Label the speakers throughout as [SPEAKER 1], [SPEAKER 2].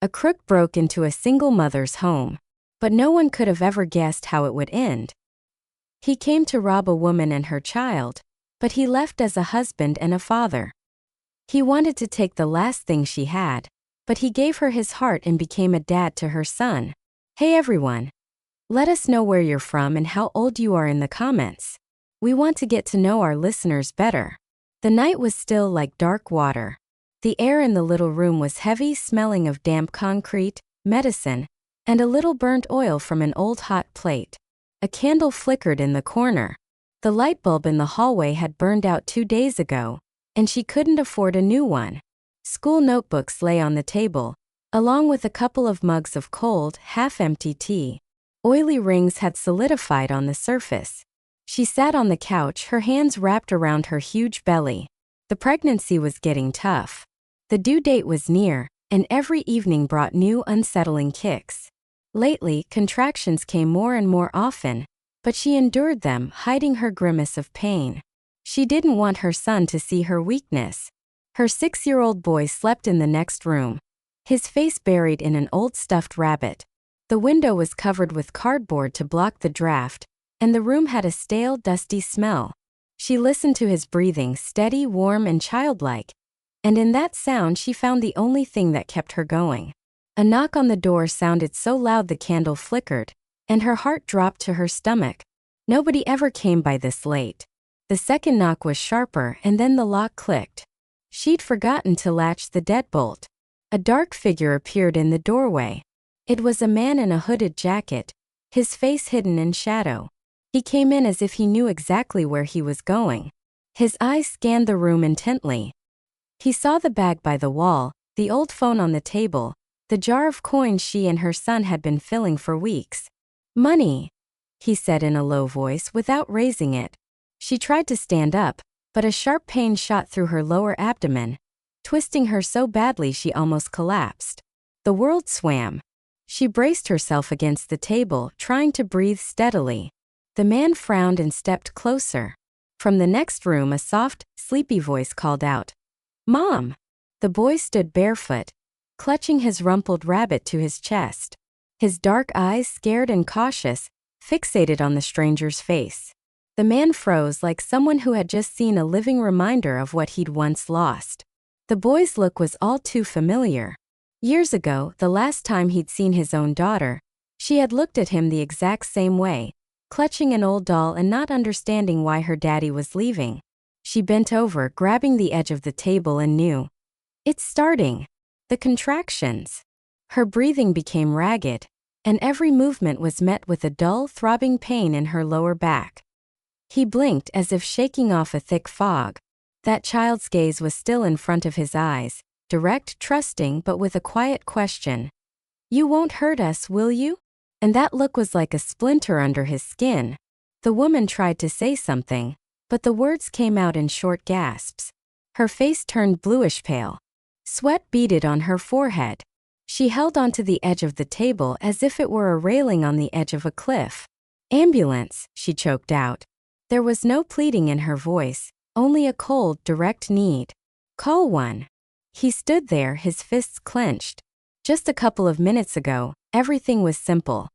[SPEAKER 1] A crook broke into a single mother's home, but no one could have ever guessed how it would end. He came to rob a woman and her child, but he left as a husband and a father. He wanted to take the last thing she had, but he gave her his heart and became a dad to her son. Hey everyone! Let us know where you're from and how old you are in the comments. We want to get to know our listeners better. The night was still like dark water. The air in the little room was heavy, smelling of damp concrete, medicine, and a little burnt oil from an old hot plate. A candle flickered in the corner. The light bulb in the hallway had burned out 2 days ago, and she couldn't afford a new one. School notebooks lay on the table, along with a couple of mugs of cold, half-empty tea. Oily rings had solidified on the surface. She sat on the couch, her hands wrapped around her huge belly. The pregnancy was getting tough. The due date was near, and every evening brought new unsettling kicks. Lately, contractions came more and more often, but she endured them, hiding her grimace of pain. She didn't want her son to see her weakness. Her 6-year-old boy slept in the next room, his face buried in an old stuffed rabbit. The window was covered with cardboard to block the draft, and the room had a stale, dusty smell. She listened to his breathing, steady, warm, and childlike, and in that sound she found the only thing that kept her going. A knock on the door sounded so loud the candle flickered, and her heart dropped to her stomach. Nobody ever came by this late. The second knock was sharper, and then the lock clicked. She'd forgotten to latch the deadbolt. A dark figure appeared in the doorway. It was a man in a hooded jacket, his face hidden in shadow. He came in as if he knew exactly where he was going. His eyes scanned the room intently. He saw the bag by the wall, the old phone on the table, the jar of coins she and her son had been filling for weeks. "Money," he said in a low voice without raising it. She tried to stand up, but a sharp pain shot through her lower abdomen, twisting her so badly she almost collapsed. The world swam. She braced herself against the table, trying to breathe steadily. The man frowned and stepped closer. From the next room, a soft, sleepy voice called out, "Mom!" The boy stood barefoot, clutching his rumpled rabbit to his chest. His dark eyes, scared and cautious, fixated on the stranger's face. The man froze like someone who had just seen a living reminder of what he'd once lost. The boy's look was all too familiar. Years ago, the last time he'd seen his own daughter, she had looked at him the exact same way, clutching an old doll and not understanding why her daddy was leaving. She bent over, grabbing the edge of the table, and knew. It's starting. The contractions. Her breathing became ragged, and every movement was met with a dull, throbbing pain in her lower back. He blinked as if shaking off a thick fog. That child's gaze was still in front of his eyes, direct, trusting, but with a quiet question. "You won't hurt us, will you?" And that look was like a splinter under his skin. The woman tried to say something, but the words came out in short gasps. Her face turned bluish pale. Sweat beaded on her forehead. She held onto the edge of the table as if it were a railing on the edge of a cliff. "Ambulance," she choked out. There was no pleading in her voice, only a cold, direct need. "Call one." He stood there, his fists clenched. Just a couple of minutes ago, everything was simple.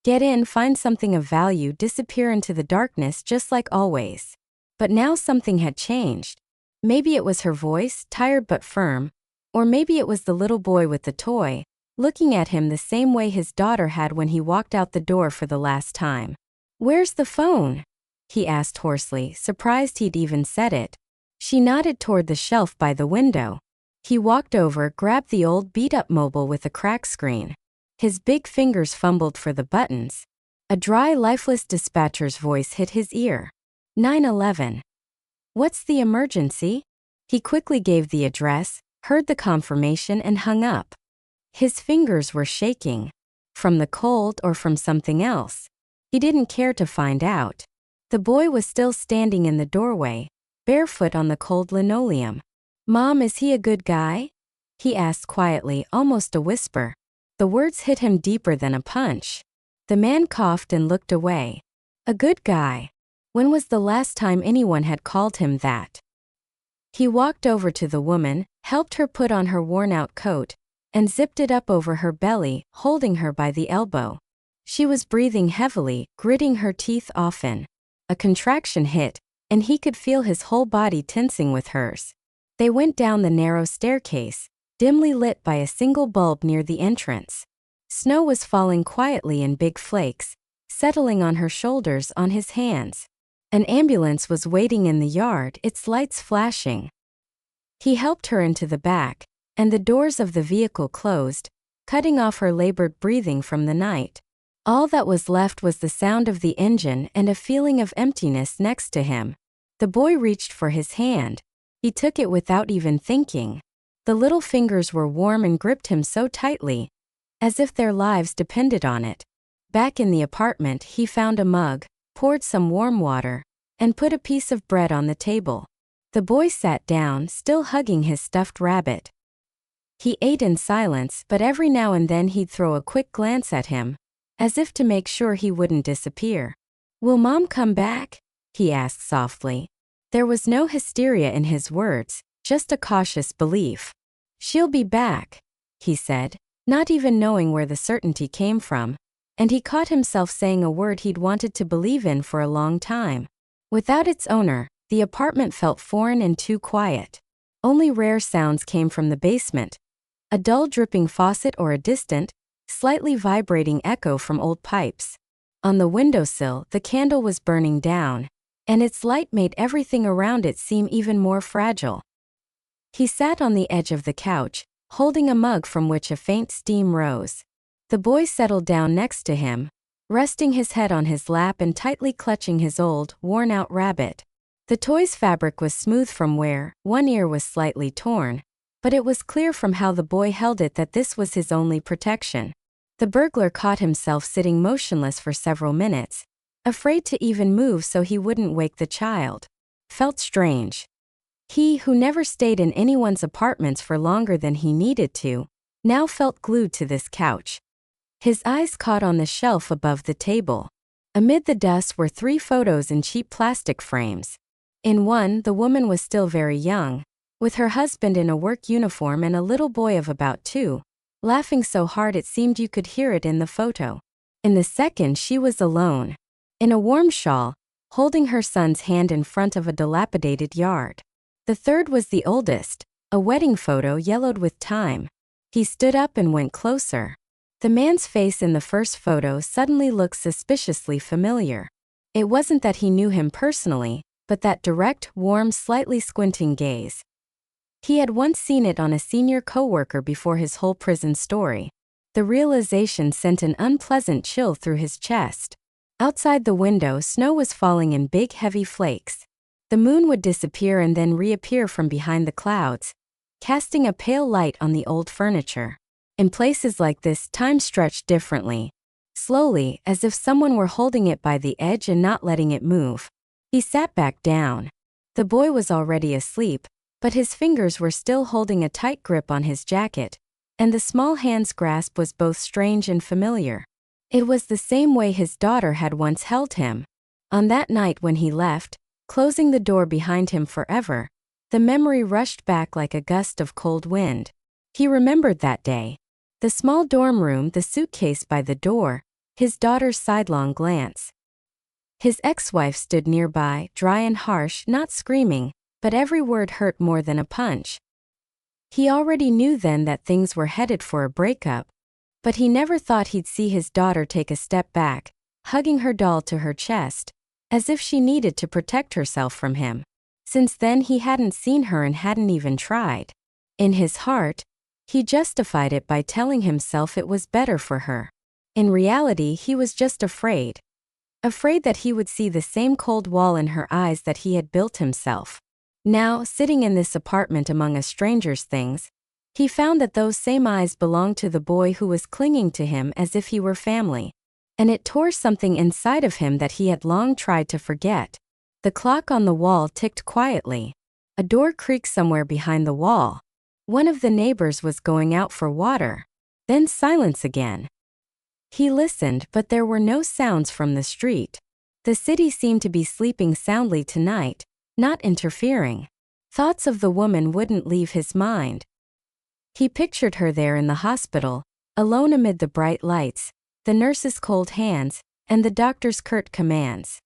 [SPEAKER 1] Get in, find something of value, disappear into the darkness just like always. But now something had changed. Maybe it was her voice, tired but firm, or maybe it was the little boy with the toy, looking at him the same way his daughter had when he walked out the door for the last time. "Where's the phone?" he asked hoarsely, surprised he'd even said it. She nodded toward the shelf by the window. He walked over, grabbed the old beat-up mobile with a crack screen. His big fingers fumbled for the buttons. A dry, lifeless dispatcher's voice hit his ear. 911. "What's the emergency?" He quickly gave the address, heard the confirmation, and hung up. His fingers were shaking. From the cold or from something else? He didn't care to find out. The boy was still standing in the doorway, barefoot on the cold linoleum. "Mom, is he a good guy?" he asked quietly, almost a whisper. The words hit him deeper than a punch. The man coughed and looked away. A good guy. When was the last time anyone had called him that? He walked over to the woman, helped her put on her worn-out coat, and zipped it up over her belly, holding her by the elbow. She was breathing heavily, gritting her teeth often. A contraction hit, and he could feel his whole body tensing with hers. They went down the narrow staircase, dimly lit by a single bulb near the entrance. Snow was falling quietly in big flakes, settling on her shoulders, on his hands. An ambulance was waiting in the yard, its lights flashing. He helped her into the back, and the doors of the vehicle closed, cutting off her labored breathing from the night. All that was left was the sound of the engine and a feeling of emptiness next to him. The boy reached for his hand. He took it without even thinking. The little fingers were warm and gripped him so tightly, as if their lives depended on it. Back in the apartment, he found a mug, poured some warm water, and put a piece of bread on the table. The boy sat down, still hugging his stuffed rabbit. He ate in silence, but every now and then he'd throw a quick glance at him, as if to make sure he wouldn't disappear. "Will Mom come back?" he asked softly. There was no hysteria in his words, just a cautious belief. "She'll be back," he said, not even knowing where the certainty came from, and he caught himself saying a word he'd wanted to believe in for a long time. Without its owner, the apartment felt foreign and too quiet. Only rare sounds came from the basement, a dull dripping faucet or a distant, slightly vibrating echo from old pipes. On the windowsill, the candle was burning down, and its light made everything around it seem even more fragile. He sat on the edge of the couch, holding a mug from which a faint steam rose. The boy settled down next to him, resting his head on his lap and tightly clutching his old, worn-out rabbit. The toy's fabric was smooth from wear, one ear was slightly torn, but it was clear from how the boy held it that this was his only protection. The burglar caught himself sitting motionless for several minutes, afraid to even move so he wouldn't wake the child. Felt strange. He, who never stayed in anyone's apartments for longer than he needed to, now felt glued to this couch. His eyes caught on the shelf above the table. Amid the dust were 3 photos in cheap plastic frames. In one, the woman was still very young, with her husband in a work uniform and a little boy of about 2, laughing so hard it seemed you could hear it in the photo. In the second, she was alone, in a warm shawl, holding her son's hand in front of a dilapidated yard. The third was the oldest, a wedding photo yellowed with time. He stood up and went closer. The man's face in the first photo suddenly looked suspiciously familiar. It wasn't that he knew him personally, but that direct, warm, slightly squinting gaze. He had once seen it on a senior coworker before his whole prison story. The realization sent an unpleasant chill through his chest. Outside the window, snow was falling in big, heavy flakes. The moon would disappear and then reappear from behind the clouds, casting a pale light on the old furniture. In places like this, time stretched differently. Slowly, as if someone were holding it by the edge and not letting it move. He sat back down. The boy was already asleep, but his fingers were still holding a tight grip on his jacket, and the small hand's grasp was both strange and familiar. It was the same way his daughter had once held him. On that night when he left, closing the door behind him forever, the memory rushed back like a gust of cold wind. He remembered that day. The small dorm room, the suitcase by the door, his daughter's sidelong glance. His ex-wife stood nearby, dry and harsh, not screaming, but every word hurt more than a punch. He already knew then that things were headed for a breakup, but he never thought he'd see his daughter take a step back, hugging her doll to her chest, as if she needed to protect herself from him. Since then he hadn't seen her and hadn't even tried. In his heart, he justified it by telling himself it was better for her. In reality, he was just afraid. Afraid that he would see the same cold wall in her eyes that he had built himself. Now, sitting in this apartment among a stranger's things, he found that those same eyes belonged to the boy who was clinging to him as if he were family. And it tore something inside of him that he had long tried to forget. The clock on the wall ticked quietly. A door creaked somewhere behind the wall. One of the neighbors was going out for water. Then silence again. He listened, but there were no sounds from the street. The city seemed to be sleeping soundly tonight, not interfering. Thoughts of the woman wouldn't leave his mind. He pictured her there in the hospital, alone amid the bright lights, the nurse's cold hands, and the doctor's curt commands.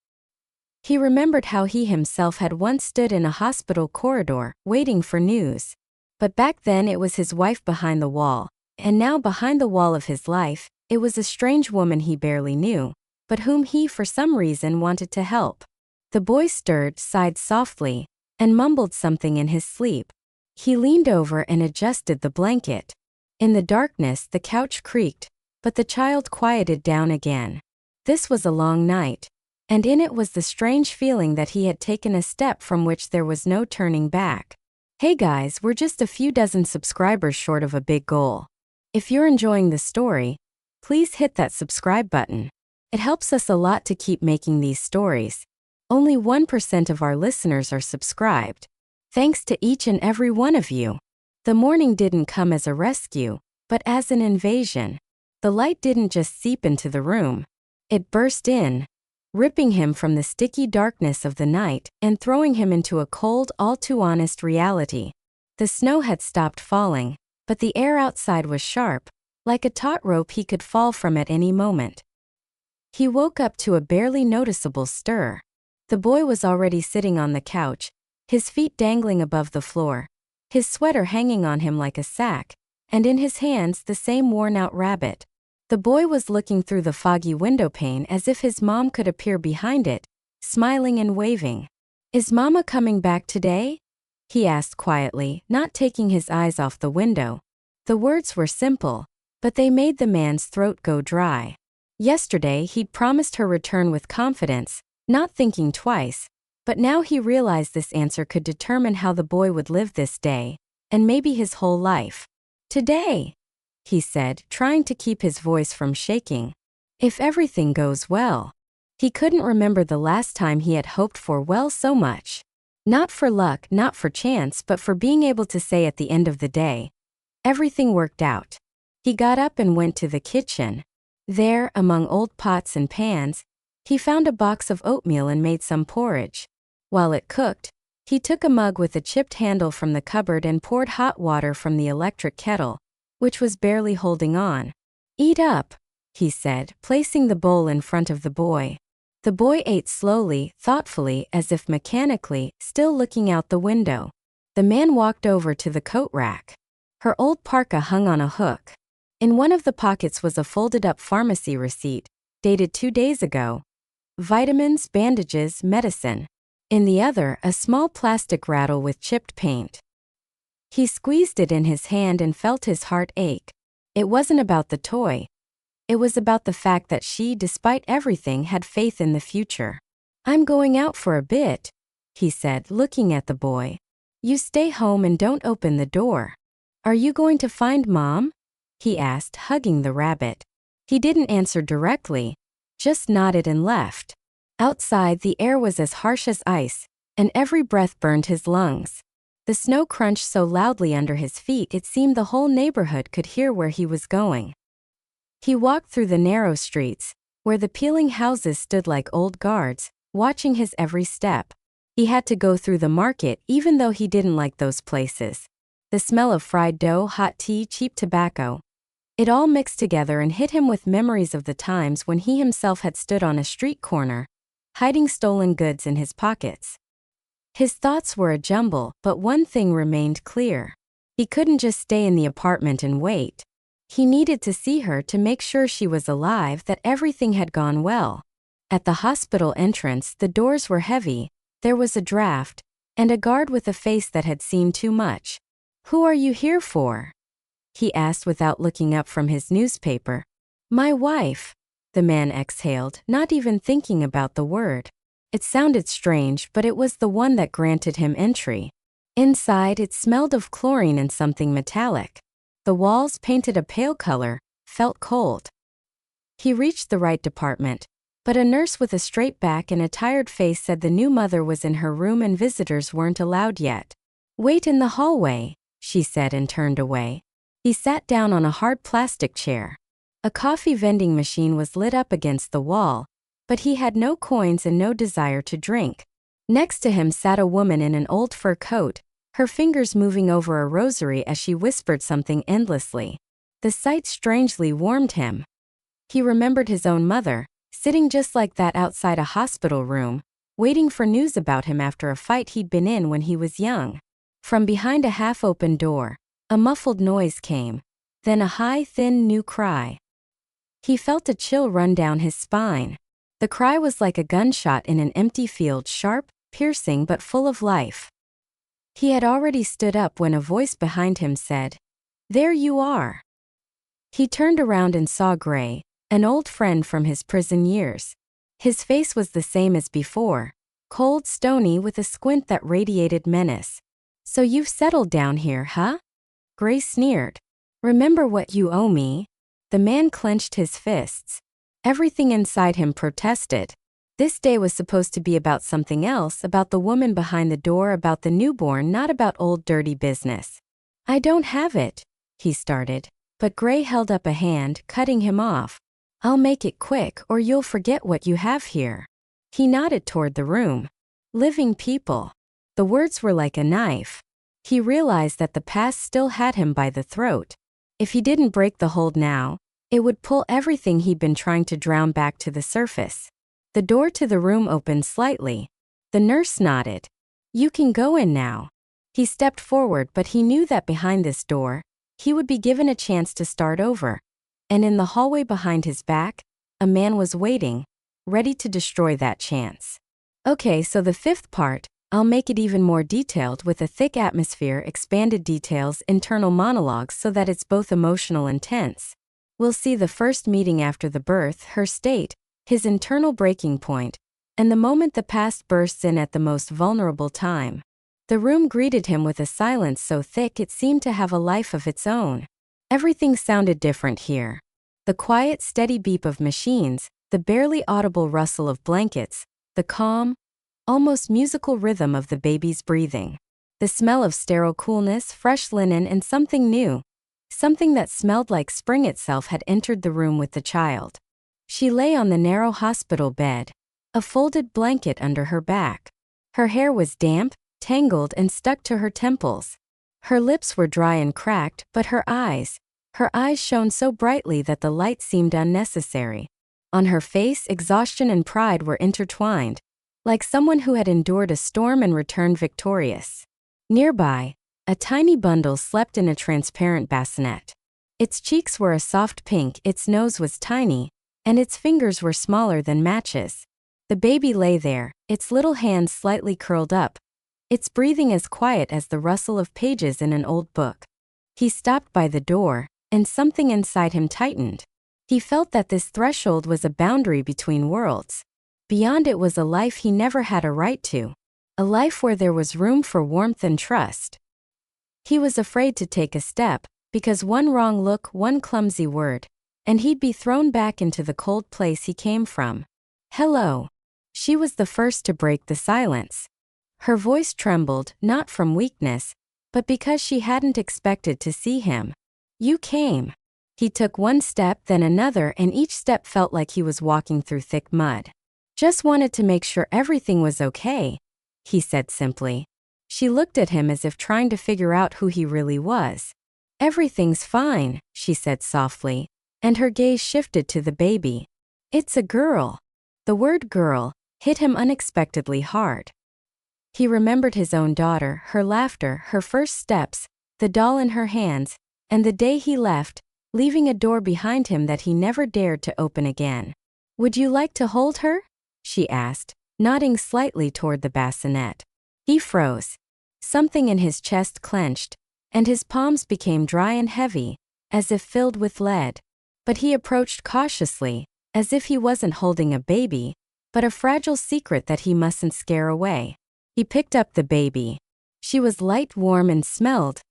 [SPEAKER 1] He remembered how he himself had once stood in a hospital corridor, waiting for news. But back then it was his wife behind the wall, and now behind the wall of his life, it was a strange woman he barely knew, but whom he for some reason wanted to help. The boy stirred, sighed softly, and mumbled something in his sleep. He leaned over and adjusted the blanket. In the darkness, the couch creaked, but the child quieted down again. This was a long night, and in it was the strange feeling that he had taken a step from which there was no turning back. Hey guys, we're just a few dozen subscribers short of a big goal. If you're enjoying the story, please hit that subscribe button. It helps us a lot to keep making these stories. Only 1% of our listeners are subscribed. Thanks to each and every one of you. The morning didn't come as a rescue, but as an invasion. The light didn't just seep into the room. It burst in, ripping him from the sticky darkness of the night and throwing him into a cold, all-too-honest reality. The snow had stopped falling, but the air outside was sharp, like a taut rope he could fall from at any moment. He woke up to a barely noticeable stir. The boy was already sitting on the couch, his feet dangling above the floor, his sweater hanging on him like a sack, and in his hands the same worn-out rabbit. The boy was looking through the foggy windowpane as if his mom could appear behind it, smiling and waving. "Is Mama coming back today?" he asked quietly, not taking his eyes off the window. The words were simple, but they made the man's throat go dry. Yesterday he'd promised her return with confidence, not thinking twice, but now he realized this answer could determine how the boy would live this day, and maybe his whole life. "Today," he said, trying to keep his voice from shaking. "If everything goes well." He couldn't remember the last time he had hoped for well so much. Not for luck, not for chance, but for being able to say at the end of the day, everything worked out. He got up and went to the kitchen. There, among old pots and pans, he found a box of oatmeal and made some porridge. While it cooked, he took a mug with a chipped handle from the cupboard and poured hot water from the electric kettle, which was barely holding on. "Eat up," he said, placing the bowl in front of the boy. The boy ate slowly, thoughtfully, as if mechanically, still looking out the window. The man walked over to the coat rack. Her old parka hung on a hook. In one of the pockets was a folded-up pharmacy receipt, dated 2 days ago. Vitamins, bandages, medicine. In the other, a small plastic rattle with chipped paint. He squeezed it in his hand and felt his heart ache. It wasn't about the toy. It was about the fact that she, despite everything, had faith in the future. "I'm going out for a bit," he said, looking at the boy. "You stay home and don't open the door." "Are you going to find Mom?" he asked, hugging the rabbit. He didn't answer directly, just nodded and left. Outside, the air was as harsh as ice, and every breath burned his lungs. The snow crunched so loudly under his feet it seemed the whole neighborhood could hear where he was going. He walked through the narrow streets, where the peeling houses stood like old guards, watching his every step. He had to go through the market even though he didn't like those places. The smell of fried dough, hot tea, cheap tobacco. It all mixed together and hit him with memories of the times when he himself had stood on a street corner, hiding stolen goods in his pockets. His thoughts were a jumble, but one thing remained clear. He couldn't just stay in the apartment and wait. He needed to see her to make sure she was alive, that everything had gone well. At the hospital entrance, the doors were heavy, there was a draft, and a guard with a face that had seen too much. "Who are you here for?" he asked without looking up from his newspaper. "My wife," the man exhaled, not even thinking about the word. It sounded strange, but it was the one that granted him entry. Inside, it smelled of chlorine and something metallic. The walls, painted a pale color, felt cold. He reached the right department, but a nurse with a straight back and a tired face said the new mother was in her room and visitors weren't allowed yet. "Wait in the hallway," she said and turned away. He sat down on a hard plastic chair. A coffee vending machine was lit up against the wall, but he had no coins and no desire to drink. Next to him sat a woman in an old fur coat, her fingers moving over a rosary as she whispered something endlessly. The sight strangely warmed him. He remembered his own mother, sitting just like that outside a hospital room, waiting for news about him after a fight he'd been in when he was young. From behind a half-open door, a muffled noise came, then a high, thin, new cry. He felt a chill run down his spine. The cry was like a gunshot in an empty field, sharp, piercing but full of life. He had already stood up when a voice behind him said, "There you are." He turned around and saw Gray, an old friend from his prison years. His face was the same as before, cold, stony with a squint that radiated menace. "So you've settled down here, huh?" Gray sneered. "Remember what you owe me?" The man clenched his fists. Everything inside him protested. This day was supposed to be about something else, about the woman behind the door, about the newborn, not about old dirty business. "I don't have it," he started, but Gray held up a hand, cutting him off. "I'll make it quick or you'll forget what you have here." He nodded toward the room. "Living people." The words were like a knife. He realized that the past still had him by the throat. If he didn't break the hold now, it would pull everything he'd been trying to drown back to the surface. The door to the room opened slightly. The nurse nodded. "You can go in now." He stepped forward, but he knew that behind this door, he would be given a chance to start over. And in the hallway behind his back, a man was waiting, ready to destroy that chance. Okay, so the fifth part, I'll make it even more detailed with a thick atmosphere, expanded details, internal monologues so that it's both emotional and tense. We'll see the first meeting after the birth, her state, his internal breaking point, and the moment the past bursts in at the most vulnerable time. The room greeted him with a silence so thick it seemed to have a life of its own. Everything sounded different here. The quiet, steady beep of machines, the barely audible rustle of blankets, the calm, almost musical rhythm of the baby's breathing. The smell of sterile coolness, fresh linen, and something new. Something that smelled like spring itself had entered the room with the child. She lay on the narrow hospital bed, a folded blanket under her back. Her hair was damp, tangled, and stuck to her temples. Her lips were dry and cracked, but her eyes shone so brightly that the light seemed unnecessary. On her face, exhaustion and pride were intertwined, like someone who had endured a storm and returned victorious. Nearby, a tiny bundle slept in a transparent bassinet. Its cheeks were a soft pink, its nose was tiny, and its fingers were smaller than matches. The baby lay there, its little hands slightly curled up, its breathing as quiet as the rustle of pages in an old book. He stopped by the door, and something inside him tightened. He felt that this threshold was a boundary between worlds. Beyond it was a life he never had a right to. A life where there was room for warmth and trust. He was afraid to take a step, because one wrong look, one clumsy word, and he'd be thrown back into the cold place he came from. "Hello." She was the first to break the silence. Her voice trembled, not from weakness, but because she hadn't expected to see him. "You came." He took one step, then another, and each step felt like he was walking through thick mud. "Just wanted to make sure everything was okay," he said simply. She looked at him as if trying to figure out who he really was. "Everything's fine," she said softly, and her gaze shifted to the baby. "It's a girl." The word girl hit him unexpectedly hard. He remembered his own daughter, her laughter, her first steps, the doll in her hands, and the day he left, leaving a door behind him that he never dared to open again. "Would you like to hold her?" she asked, nodding slightly toward the bassinet. He froze. Something in his chest clenched, and his palms became dry and heavy, as if filled with lead. But he approached cautiously, as if he wasn't holding a baby, but a fragile secret that he mustn't scare away. He picked up the baby. She was light, warm, and smelled,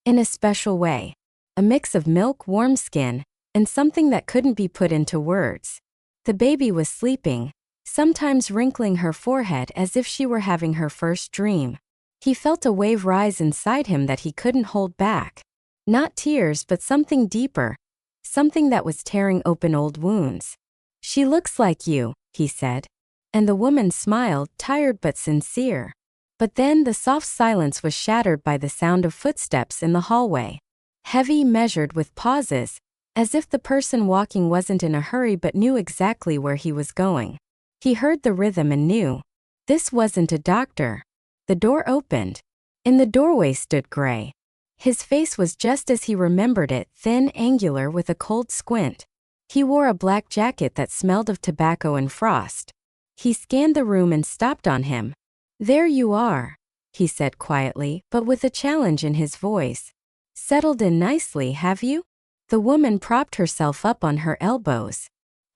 [SPEAKER 1] in a special way. A mix of milk, warm skin, and something that couldn't be put into words. The baby was sleeping, sometimes wrinkling her forehead as if she were having her first dream. He felt a wave rise inside him that he couldn't hold back. Not tears, but something deeper, something that was tearing open old wounds. "She looks like you," he said. And the woman smiled, tired but sincere. But then the soft silence was shattered by the sound of footsteps in the hallway. Heavy, measured with pauses, as if the person walking wasn't in a hurry but knew exactly where he was going. He heard the rhythm and knew. This wasn't a doctor. The door opened. In the doorway stood Gray. His face was just as he remembered it, thin, angular, with a cold squint. He wore a black jacket that smelled of tobacco and frost. He scanned the room and stopped on him. "There you are," he said quietly, but with a challenge in his voice. "Settled in nicely, have you?" The woman propped herself up on her elbows.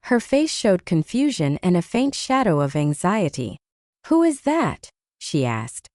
[SPEAKER 1] Her face showed confusion and a faint shadow of anxiety. "Who is that?" she asked.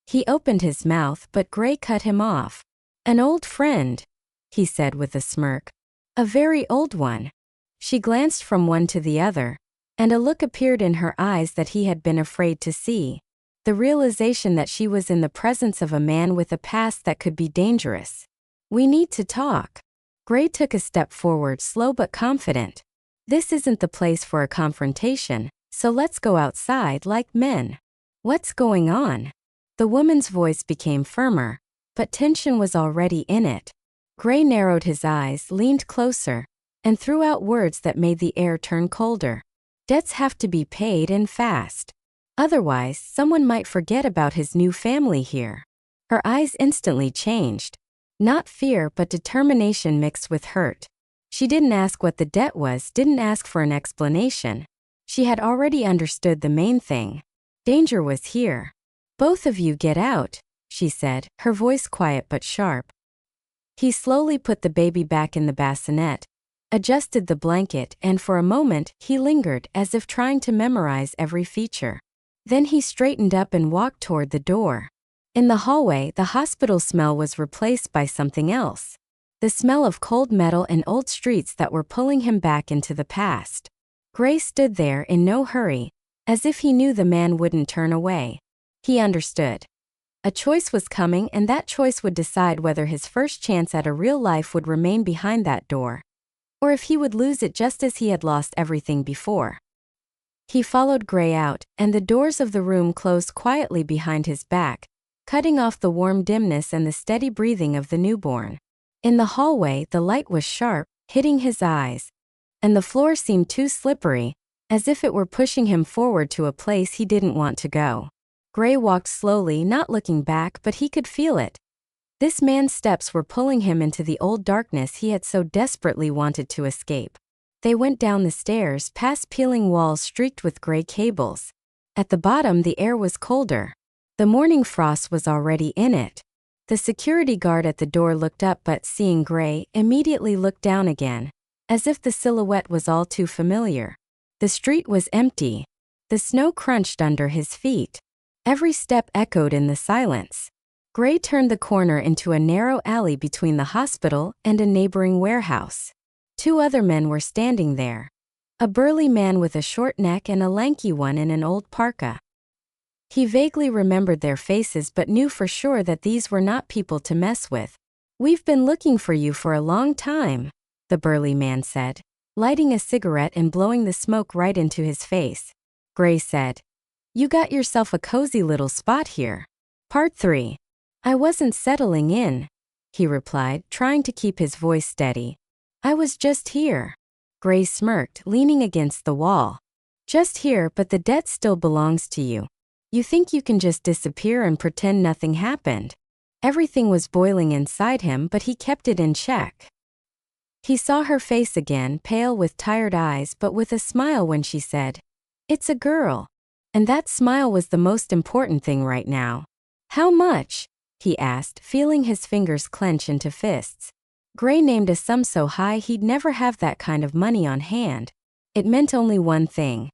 [SPEAKER 1] He opened his mouth, but Gray cut him off. "An old friend," he said with a smirk. "A very old one." She glanced from one to the other, and a look appeared in her eyes that he had been afraid to see. The realization that she was in the presence of a man with a past that could be dangerous. "We need to talk." Gray took a step forward, slow but confident. "This isn't the place for a confrontation, so let's go outside like men." "What's going on?" The woman's voice became firmer, but tension was already in it. Gray narrowed his eyes, leaned closer, and threw out words that made the air turn colder. "Debts have to be paid and fast. Otherwise, someone might forget about his new family here." Her eyes instantly changed. Not fear but determination mixed with hurt. She didn't ask what the debt was, didn't ask for an explanation. She had already understood the main thing. Danger was here. "Both of you get out," she said, her voice quiet but sharp. He slowly put the baby back in the bassinet, adjusted the blanket, and for a moment he lingered as if trying to memorize every feature. Then he straightened up and walked toward the door. In the hallway, the hospital smell was replaced by something else. The smell of cold metal and old streets that were pulling him back into the past. Gray stood there in no hurry, as if he knew the man wouldn't turn away. He understood. A choice was coming, and that choice would decide whether his first chance at a real life would remain behind that door, or if he would lose it just as he had lost everything before. He followed Gray out, and the doors of the room closed quietly behind his back, cutting off the warm dimness and the steady breathing of the newborn. In the hallway, the light was sharp, hitting his eyes, and the floor seemed too slippery, as if it were pushing him forward to a place he didn't want to go. Gray walked slowly, not looking back, but he could feel it. This man's steps were pulling him into the old darkness he had so desperately wanted to escape. They went down the stairs, past peeling walls streaked with gray cables. At the bottom, the air was colder. The morning frost was already in it. The security guard at the door looked up but, seeing Gray, immediately looked down again, as if the silhouette was all too familiar. The street was empty. The snow crunched under his feet. Every step echoed in the silence. Gray turned the corner into a narrow alley between the hospital and a neighboring warehouse. Two other men were standing there. A burly man with a short neck and a lanky one in an old parka. He vaguely remembered their faces but knew for sure that these were not people to mess with. "We've been looking for you for a long time," the burly man said, lighting a cigarette and blowing the smoke right into his face. Gray said, "You got yourself a cozy little spot here." Part 3. "I wasn't settling in," he replied, trying to keep his voice steady. "I was just here." Gray smirked, leaning against the wall. "Just here, but the debt still belongs to you. You think you can just disappear and pretend nothing happened?" Everything was boiling inside him, but he kept it in check. He saw her face again, pale with tired eyes but with a smile when she said, "It's a girl." And that smile was the most important thing right now. "How much?" he asked, feeling his fingers clench into fists. Gray named a sum so high he'd never have that kind of money on hand. It meant only one thing.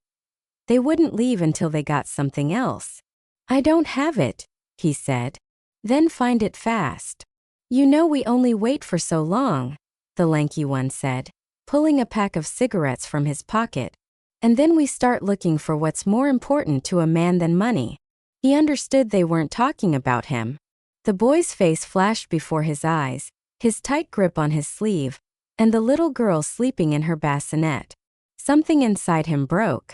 [SPEAKER 1] They wouldn't leave until they got something else. "I don't have it," he said. "Then find it fast." "You know we only wait for so long," the lanky one said, pulling a pack of cigarettes from his pocket. "And then we start looking for what's more important to a man than money." He understood they weren't talking about him. The boy's face flashed before his eyes, his tight grip on his sleeve, and the little girl sleeping in her bassinet. Something inside him broke.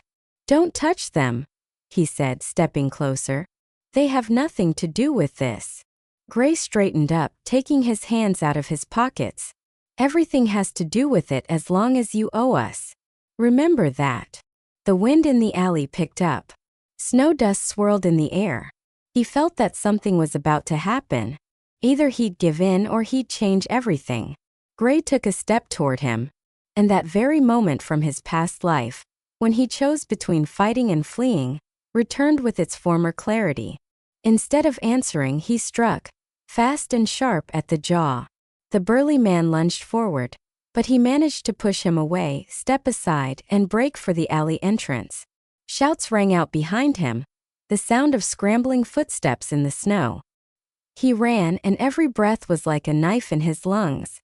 [SPEAKER 1] "Don't touch them," he said, stepping closer. They have nothing to do with this. Gray straightened up, taking his hands out of his pockets. Everything has to do with it as long as you owe us. Remember that. The wind in the alley picked up. Snow dust swirled in the air. He felt that something was about to happen. Either he'd give in or he'd change everything. Gray took a step toward him. And that very moment from his past life, when he chose between fighting and fleeing, returned with its former clarity. Instead of answering, he struck, fast and sharp, at the jaw. The burly man lunged forward, but he managed to push him away, step aside, and break for the alley entrance. Shouts rang out behind him, the sound of scrambling footsteps in the snow. He ran, and every breath was like a knife in his lungs.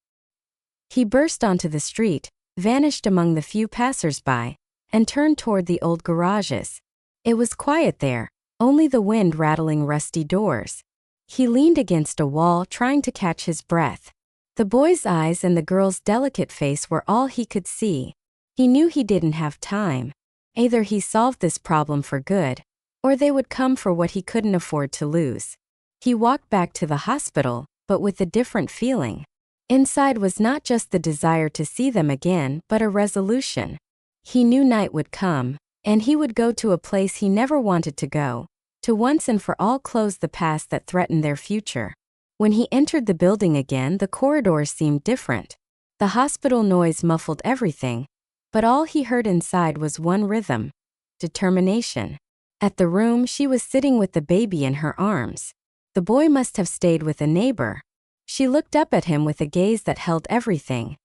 [SPEAKER 1] He burst onto the street, vanished among the few passers-by, and turned toward the old garages. It was quiet there, only the wind rattling rusty doors. He leaned against a wall, trying to catch his breath. The boy's eyes and the girl's delicate face were all he could see. He knew he didn't have time. Either he solved this problem for good, or they would come for what he couldn't afford to lose. He walked back to the hospital, but with a different feeling. Inside was not just the desire to see them again, but a resolution. He knew night would come, and he would go to a place he never wanted to go, to once and for all close the past that threatened their future. When he entered the building again, the corridors seemed different. The hospital noise muffled everything, but all he heard inside was one rhythm: determination. At the room, she was sitting with the baby in her arms. The boy must have stayed with a neighbor. She looked up at him with a gaze that held everything: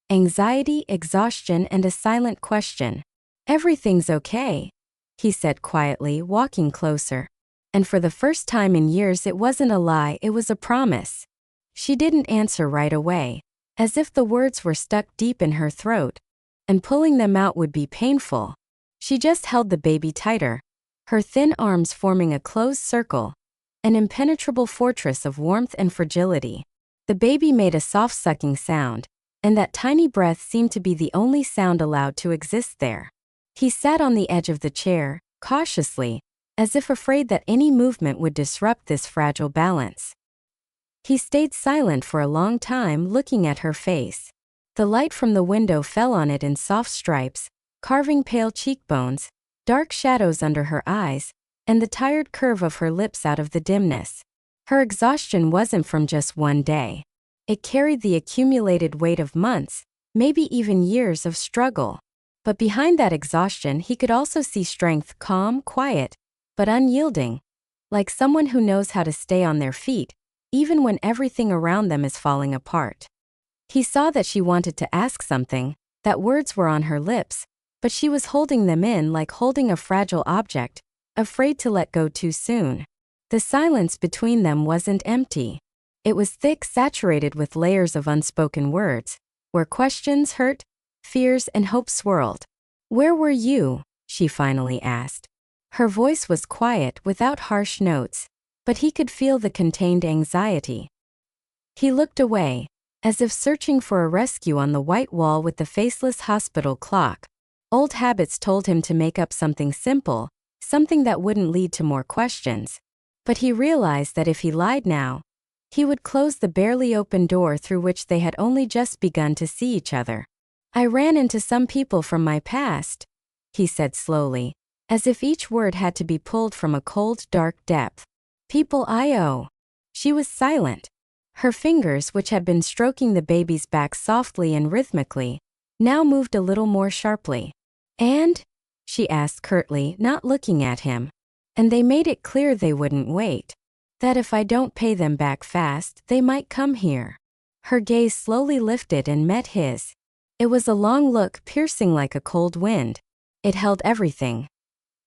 [SPEAKER 1] anxiety, exhaustion, and a silent question. "Everything's okay," he said quietly, walking closer. And for the first time in years, it wasn't a lie, it was a promise. She didn't answer right away, as if the words were stuck deep in her throat, and pulling them out would be painful. She just held the baby tighter, her thin arms forming a closed circle, an impenetrable fortress of warmth and fragility. The baby made a soft sucking sound, and that tiny breath seemed to be the only sound allowed to exist there. He sat on the edge of the chair, cautiously, as if afraid that any movement would disrupt this fragile balance. He stayed silent for a long time, looking at her face. The light from the window fell on it in soft stripes, carving pale cheekbones, dark shadows under her eyes, and the tired curve of her lips out of the dimness. Her exhaustion wasn't from just one day. It carried the accumulated weight of months, maybe even years of struggle. But behind that exhaustion, he could also see strength, calm, quiet, but unyielding, like someone who knows how to stay on their feet, even when everything around them is falling apart. He saw that she wanted to ask something, that words were on her lips, but she was holding them in like holding a fragile object, afraid to let go too soon. The silence between them wasn't empty. It was thick, saturated with layers of unspoken words, where questions, hurt, fears, and hope swirled. "Where were you?" she finally asked. Her voice was quiet, without harsh notes, but he could feel the contained anxiety. He looked away, as if searching for a rescue on the white wall with the faceless hospital clock. Old habits told him to make up something simple, something that wouldn't lead to more questions. But he realized that if he lied now, he would close the barely open door through which they had only just begun to see each other. "I ran into some people from my past," he said slowly, as if each word had to be pulled from a cold, dark depth. "People I owe." She was silent. Her fingers, which had been stroking the baby's back softly and rhythmically, now moved a little more sharply. "And?" she asked curtly, not looking at him. "And they made it clear they wouldn't wait. That if I don't pay them back fast, they might come here." Her gaze slowly lifted and met his. It was a long look, piercing like a cold wind. It held everything: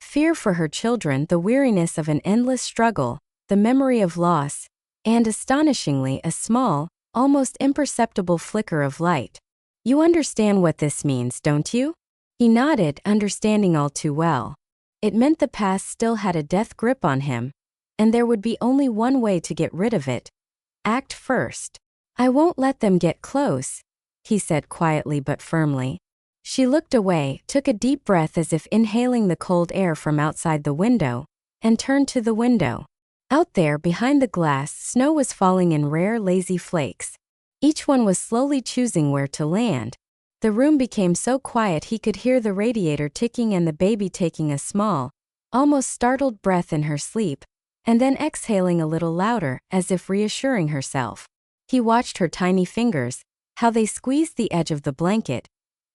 [SPEAKER 1] fear for her children, the weariness of an endless struggle, the memory of loss, and astonishingly, a small, almost imperceptible flicker of light. "You understand what this means, don't you?" He nodded, understanding all too well. It meant the past still had a death grip on him, and there would be only one way to get rid of it: act first. "I won't let them get close," he said quietly but firmly. She looked away, took a deep breath as if inhaling the cold air from outside the window, and turned to the window. Out there behind the glass, snow was falling in rare, lazy flakes. Each one was slowly choosing where to land. The room became so quiet he could hear the radiator ticking and the baby taking a small, almost startled breath in her sleep, and then exhaling a little louder, as if reassuring herself. He watched her tiny fingers, how they squeezed the edge of the blanket,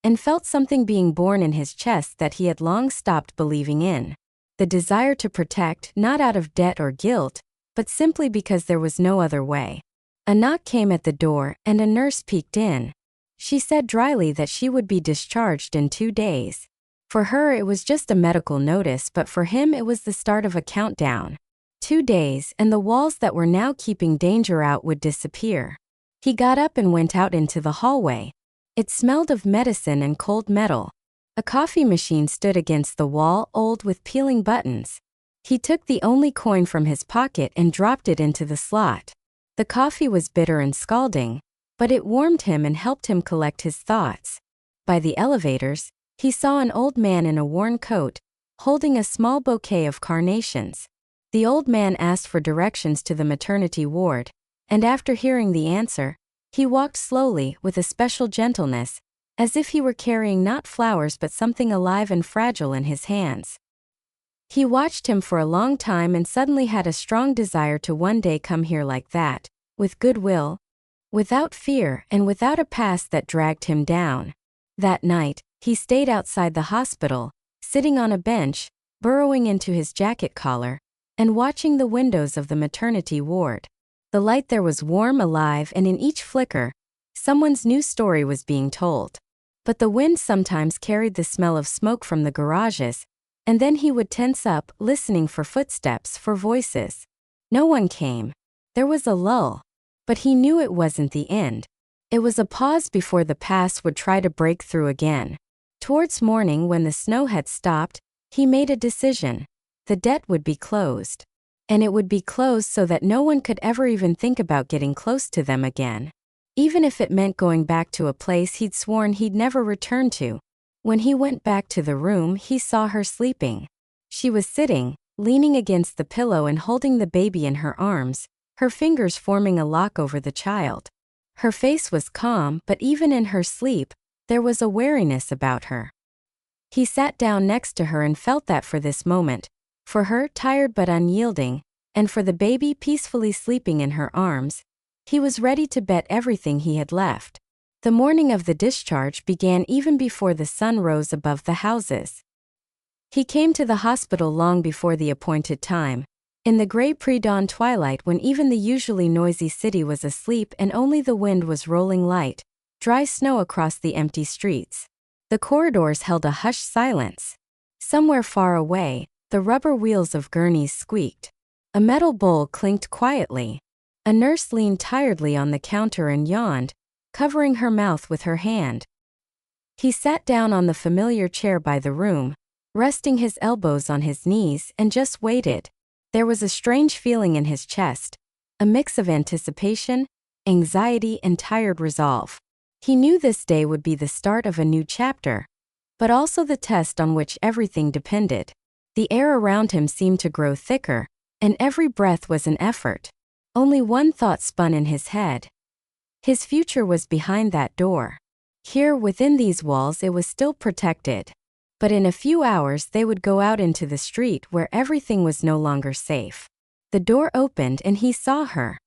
[SPEAKER 1] and felt something being born in his chest that he had long stopped believing in. The desire to protect, not out of debt or guilt, but simply because there was no other way. A knock came at the door, and a nurse peeked in. She said dryly that she would be discharged in 2 days. For her it was just a medical notice, but for him it was the start of a countdown. 2 days, and the walls that were now keeping danger out would disappear. He got up and went out into the hallway. It smelled of medicine and cold metal. A coffee machine stood against the wall, old with peeling buttons. He took the only coin from his pocket and dropped it into the slot. The coffee was bitter and scalding, but it warmed him and helped him collect his thoughts. By the elevators, he saw an old man in a worn coat, holding a small bouquet of carnations. The old man asked for directions to the maternity ward, and after hearing the answer, he walked slowly, with a special gentleness, as if he were carrying not flowers but something alive and fragile in his hands. He watched him for a long time and suddenly had a strong desire to one day come here like that, with goodwill, without fear, and without a past that dragged him down. That night, he stayed outside the hospital, sitting on a bench, burrowing into his jacket collar, and watching the windows of the maternity ward. The light there was warm, alive, and in each flicker, someone's new story was being told. But the wind sometimes carried the smell of smoke from the garages, and then he would tense up, listening for footsteps, for voices. No one came. There was a lull. But he knew it wasn't the end. It was a pause before the past would try to break through again. Towards morning, when the snow had stopped, he made a decision. The debt would be closed. And it would be closed so that no one could ever even think about getting close to them again. Even if it meant going back to a place he'd sworn he'd never return to. When he went back to the room, he saw her sleeping. She was sitting, leaning against the pillow and holding the baby in her arms, her fingers forming a lock over the child. Her face was calm, but even in her sleep, there was a wariness about her. He sat down next to her and felt that for this moment, for her, tired but unyielding, and for the baby peacefully sleeping in her arms, he was ready to bet everything he had left. The morning of the discharge began even before the sun rose above the houses. He came to the hospital long before the appointed time, in the gray pre-dawn twilight when even the usually noisy city was asleep and only the wind was rolling light, dry snow across the empty streets. The corridors held a hushed silence. Somewhere far away, the rubber wheels of gurneys squeaked. A metal bowl clinked quietly. A nurse leaned tiredly on the counter and yawned, covering her mouth with her hand. He sat down on the familiar chair by the room, resting his elbows on his knees, and just waited. There was a strange feeling in his chest, a mix of anticipation, anxiety, and tired resolve. He knew this day would be the start of a new chapter, but also the test on which everything depended. The air around him seemed to grow thicker, and every breath was an effort. Only one thought spun in his head. His future was behind that door. Here, within these walls, it was still protected. But in a few hours they would go out into the street where everything was no longer safe. The door opened and he saw her.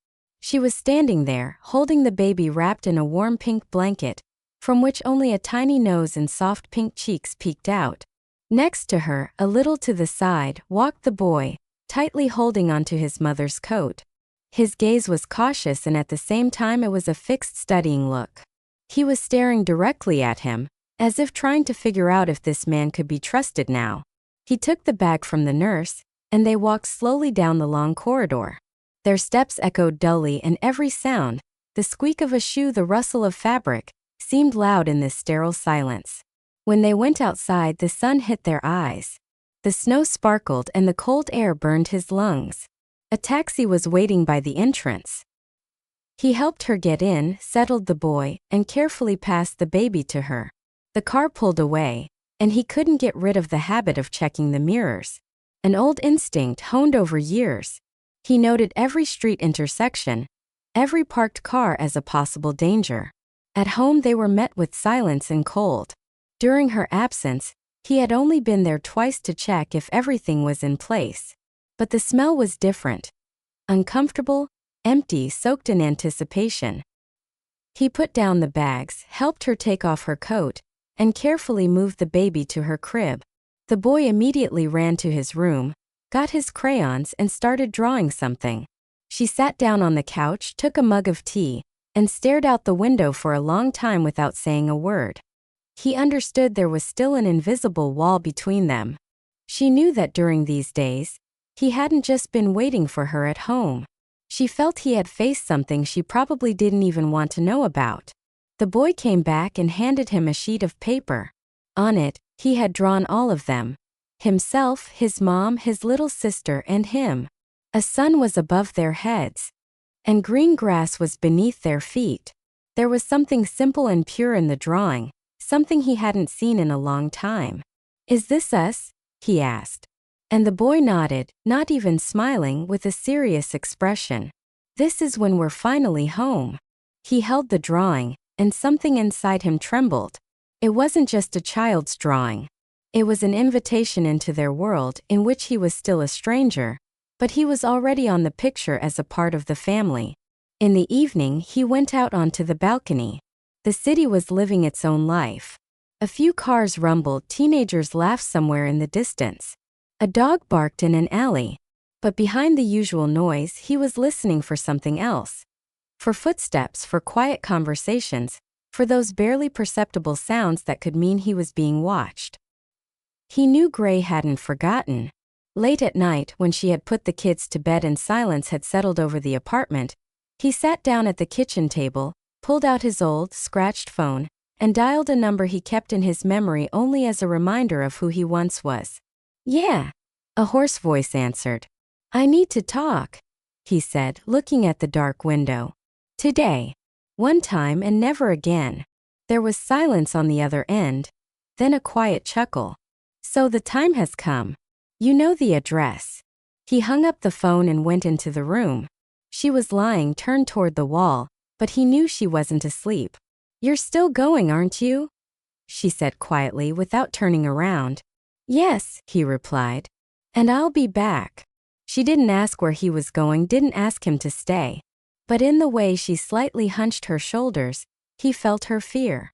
[SPEAKER 1] She was standing there, holding the baby wrapped in a warm pink blanket, from which only a tiny nose and soft pink cheeks peeked out. Next to her, a little to the side, walked the boy, tightly holding onto his mother's coat. His gaze was cautious and at the same time it was a fixed, studying look. He was staring directly at him, as if trying to figure out if this man could be trusted now. He took the bag from the nurse, and they walked slowly down the long corridor. Their steps echoed dully, and every sound, the squeak of a shoe, the rustle of fabric, seemed loud in this sterile silence. When they went outside, the sun hit their eyes. The snow sparkled and the cold air burned his lungs. A taxi was waiting by the entrance. He helped her get in, settled the boy, and carefully passed the baby to her. The car pulled away, and he couldn't get rid of the habit of checking the mirrors. An old instinct honed over years. He noted every street intersection, every parked car as a possible danger. At home they were met with silence and cold. During her absence, he had only been there twice to check if everything was in place. But the smell was different. Uncomfortable, empty, soaked in anticipation. He put down the bags, helped her take off her coat, and carefully moved the baby to her crib. The boy immediately ran to his room, got his crayons and started drawing something. She sat down on the couch, took a mug of tea, and stared out the window for a long time without saying a word. He understood there was still an invisible wall between them. She knew that during these days, he hadn't just been waiting for her at home. She felt he had faced something she probably didn't even want to know about. The boy came back and handed him a sheet of paper. On it, he had drawn all of them. Himself, his mom, his little sister, and him. A sun was above their heads, and green grass was beneath their feet. There was something simple and pure in the drawing, something he hadn't seen in a long time. "Is this us?" he asked. And the boy nodded, not even smiling, with a serious expression. "This is when we're finally home." He held the drawing, and something inside him trembled. It wasn't just a child's drawing. It was an invitation into their world in which he was still a stranger, but he was already on the picture as a part of the family. In the evening, he went out onto the balcony. The city was living its own life. A few cars rumbled, teenagers laughed somewhere in the distance. A dog barked in an alley. But behind the usual noise, he was listening for something else. For footsteps, for quiet conversations, for those barely perceptible sounds that could mean he was being watched. He knew Gray hadn't forgotten. Late at night, when she had put the kids to bed and silence had settled over the apartment, he sat down at the kitchen table, pulled out his old, scratched phone, and dialed a number he kept in his memory only as a reminder of who he once was. "Yeah," a hoarse voice answered. "I need to talk," he said, looking at the dark window. "Today. One time and never again." There was silence on the other end, then a quiet chuckle. "So the time has come. You know the address." He hung up the phone and went into the room. She was lying turned toward the wall, but he knew she wasn't asleep. "You're still going, aren't you?" she said quietly without turning around. "Yes," he replied. "And I'll be back." She didn't ask where he was going, didn't ask him to stay. But in the way she slightly hunched her shoulders, he felt her fear.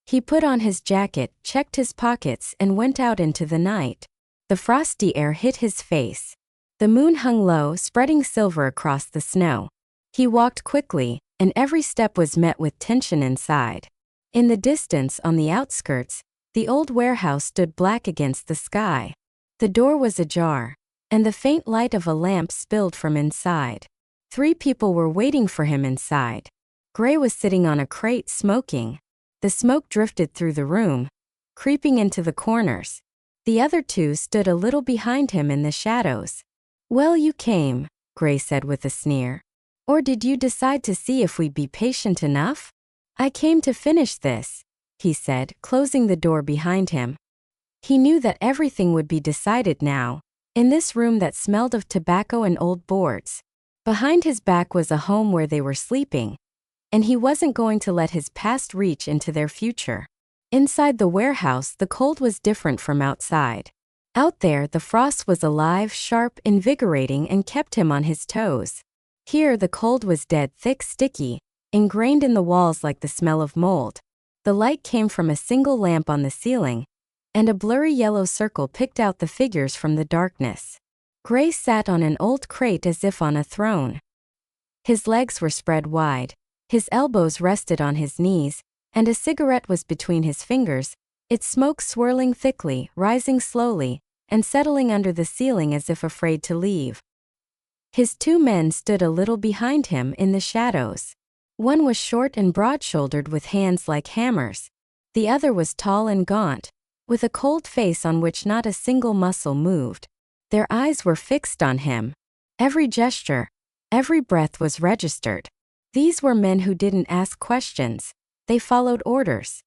[SPEAKER 1] He put on his jacket, checked his pockets, and went out into the night. The frosty air hit his face. The moon hung low, spreading silver across the snow. He walked quickly, and every step was met with tension inside. In the distance, on the outskirts, the old warehouse stood black against the sky. The door was ajar, and the faint light of a lamp spilled from inside. 3 people were waiting for him inside. Gray was sitting on a crate smoking. The smoke drifted through the room, creeping into the corners. The other 2 stood a little behind him in the shadows. "Well, you came," Gray said with a sneer. "Or did you decide to see if we'd be patient enough?" "I came to finish this," he said, closing the door behind him. He knew that everything would be decided now, in this room that smelled of tobacco and old boards. Behind his back was a home where they were sleeping, and he wasn't going to let his past reach into their future. Inside the warehouse, the cold was different from outside. Out there, the frost was alive, sharp, invigorating, and kept him on his toes. Here, the cold was dead, thick, sticky, ingrained in the walls like the smell of mold. The light came from a single lamp on the ceiling, and a blurry yellow circle picked out the figures from the darkness. Gray sat on an old crate as if on a throne. His legs were spread wide, his elbows rested on his knees, and a cigarette was between his fingers, its smoke swirling thickly, rising slowly, and settling under the ceiling as if afraid to leave. His 2 men stood a little behind him in the shadows. One was short and broad-shouldered with hands like hammers. The other was tall and gaunt, with a cold face on which not a single muscle moved. Their eyes were fixed on him. Every gesture, every breath was registered. These were men who didn't ask questions. They followed orders.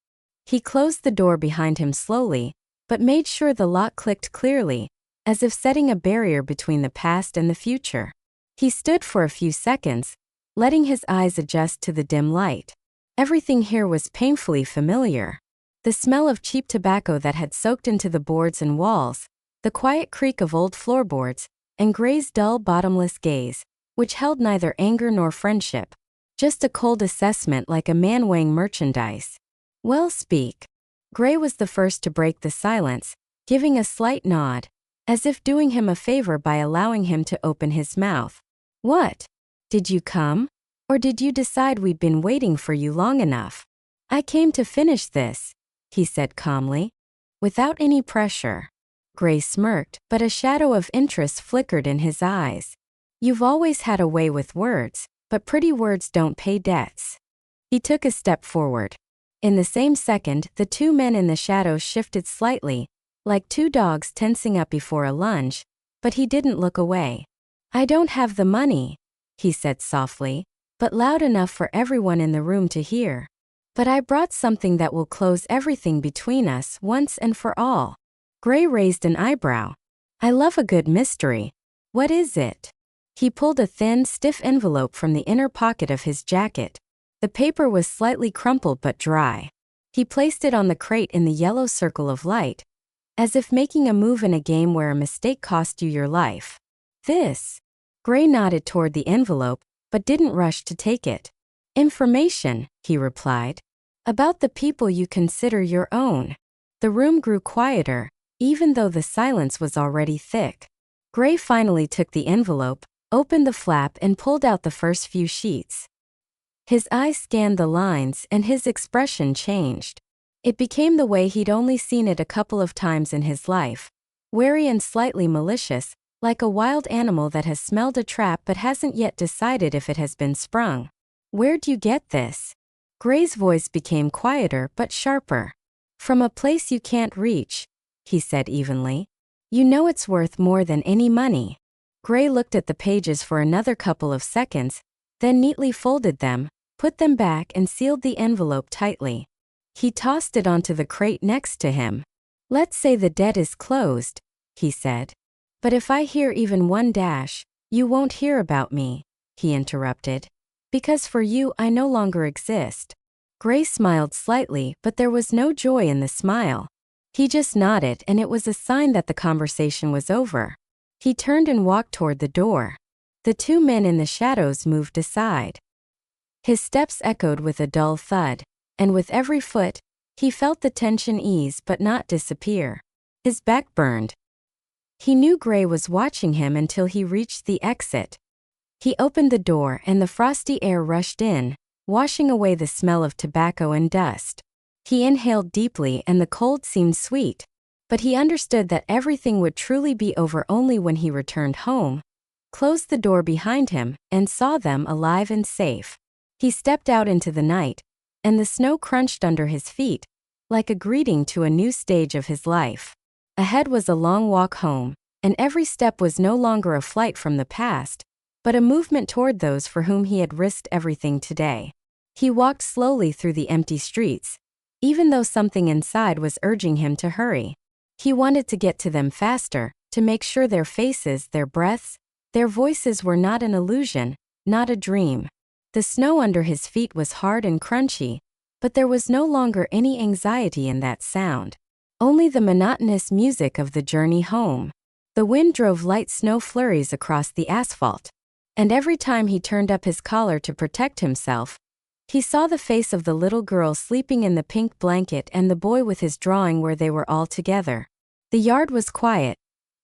[SPEAKER 1] He closed the door behind him slowly, but made sure the lock clicked clearly, as if setting a barrier between the past and the future. He stood for a few seconds, letting his eyes adjust to the dim light. Everything here was painfully familiar. The smell of cheap tobacco that had soaked into the boards and walls, the quiet creak of old floorboards, and Gray's dull, bottomless gaze, which held neither anger nor friendship, just a cold assessment like a man weighing merchandise. "Well, speak." Gray was the first to break the silence, giving a slight nod, as if doing him a favor by allowing him to open his mouth. "What? Did you come? Or did you decide we'd been waiting for you long enough?" "I came to finish this," he said calmly, without any pressure. Gray smirked, but a shadow of interest flickered in his eyes. "You've always had a way with words, but pretty words don't pay debts." He took a step forward. In the same second, the two men in the shadows shifted slightly, like two dogs tensing up before a lunge, but he didn't look away. "I don't have the money," he said softly, but loud enough for everyone in the room to hear. "But I brought something that will close everything between us once and for all." Gray raised an eyebrow. "I love a good mystery. What is it?" He pulled a thin, stiff envelope from the inner pocket of his jacket. The paper was slightly crumpled but dry. He placed it on the crate in the yellow circle of light, as if making a move in a game where a mistake cost you your life. "This?" Gray nodded toward the envelope, but didn't rush to take it. "Information," he replied, "about the people you consider your own." The room grew quieter, even though the silence was already thick. Gray finally took the envelope, opened the flap and pulled out the first few sheets. His eyes scanned the lines and his expression changed. It became the way he'd only seen it a couple of times in his life, wary and slightly malicious, like a wild animal that has smelled a trap but hasn't yet decided if it has been sprung. "Where'd you get this?" Gray's voice became quieter but sharper. "From a place you can't reach," he said evenly. "You know it's worth more than any money." Gray looked at the pages for another couple of seconds, then neatly folded them, put them back and sealed the envelope tightly. He tossed it onto the crate next to him. "Let's say the debt is closed," he said. "But if I hear even one dash, you won't hear about me," he interrupted. "Because for you I no longer exist." Gray smiled slightly, but there was no joy in the smile. He just nodded, and it was a sign that the conversation was over. He turned and walked toward the door. The two men in the shadows moved aside. His steps echoed with a dull thud, and with every foot, he felt the tension ease but not disappear. His back burned. He knew Gray was watching him until he reached the exit. He opened the door and the frosty air rushed in, washing away the smell of tobacco and dust. He inhaled deeply and the cold seemed sweet, but he understood that everything would truly be over only when he returned home, closed the door behind him, and saw them alive and safe. He stepped out into the night, and the snow crunched under his feet, like a greeting to a new stage of his life. Ahead was a long walk home, and every step was no longer a flight from the past, but a movement toward those for whom he had risked everything today. He walked slowly through the empty streets, even though something inside was urging him to hurry. He wanted to get to them faster, to make sure their faces, their breaths, their voices were not an illusion, not a dream. The snow under his feet was hard and crunchy, but there was no longer any anxiety in that sound, only the monotonous music of the journey home. The wind drove light snow flurries across the asphalt, and every time he turned up his collar to protect himself, he saw the face of the little girl sleeping in the pink blanket and the boy with his drawing where they were all together. The yard was quiet.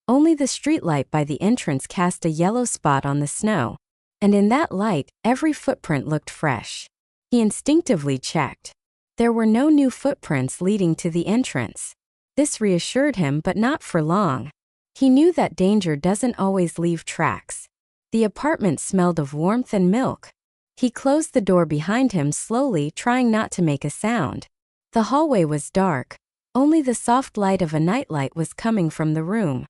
[SPEAKER 1] Only the streetlight by the entrance cast a yellow spot on the snow, and in that light, every footprint looked fresh. He instinctively checked. There were no new footprints leading to the entrance. This reassured him, but not for long. He knew that danger doesn't always leave tracks. The apartment smelled of warmth and milk. He closed the door behind him slowly, trying not to make a sound. The hallway was dark. Only the soft light of a nightlight was coming from the room.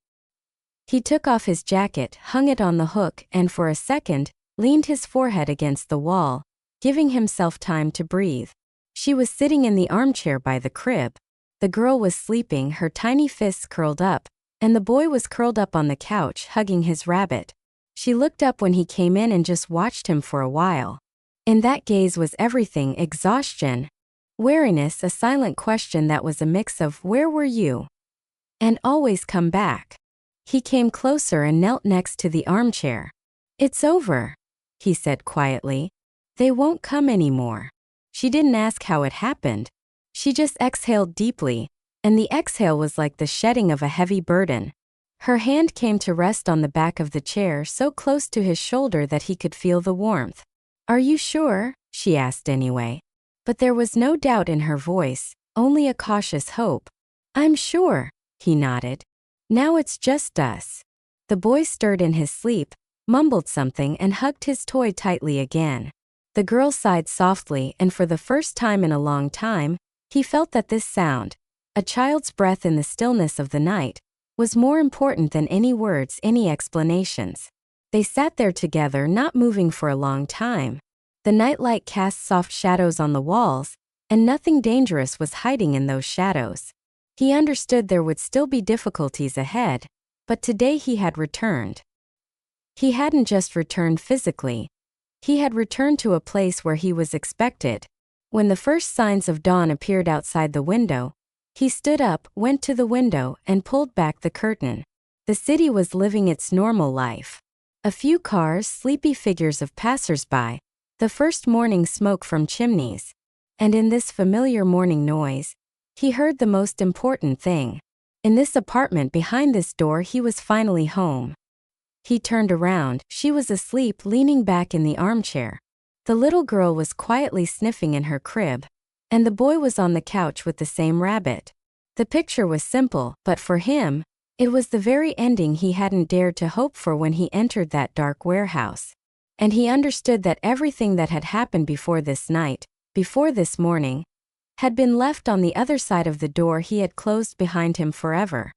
[SPEAKER 1] He took off his jacket, hung it on the hook, and for a second, leaned his forehead against the wall, giving himself time to breathe. She was sitting in the armchair by the crib. The girl was sleeping, her tiny fists curled up, and the boy was curled up on the couch, hugging his rabbit. She looked up when he came in and just watched him for a while. In that gaze was everything: exhaustion, weariness, a silent question that was a mix of "Where were you?" and "Always come back." He came closer and knelt next to the armchair. "It's over," he said quietly. "They won't come anymore." She didn't ask how it happened. She just exhaled deeply, and the exhale was like the shedding of a heavy burden. Her hand came to rest on the back of the chair, so close to his shoulder that he could feel the warmth. "Are you sure?" she asked anyway. But there was no doubt in her voice, only a cautious hope. "I'm sure," he nodded. "Now it's just us." The boy stirred in his sleep, mumbled something, and hugged his toy tightly again. The girl sighed softly, and for the first time in a long time, he felt that this sound, a child's breath in the stillness of the night, was more important than any words, any explanations. They sat there together, not moving for a long time. The nightlight cast soft shadows on the walls, and nothing dangerous was hiding in those shadows. He understood there would still be difficulties ahead, but today he had returned. He hadn't just returned physically. He had returned to a place where he was expected. When the first signs of dawn appeared outside the window, he stood up, went to the window, and pulled back the curtain. The city was living its normal life. A few cars, sleepy figures of passers-by, the first morning smoke from chimneys. And in this familiar morning noise, he heard the most important thing. In this apartment behind this door he was finally home. He turned around. She was asleep, leaning back in the armchair. The little girl was quietly sniffing in her crib, and the boy was on the couch with the same rabbit. The picture was simple, but for him, it was the very ending he hadn't dared to hope for when he entered that dark warehouse. And he understood that everything that had happened before this night, before this morning, had been left on the other side of the door he had closed behind him forever.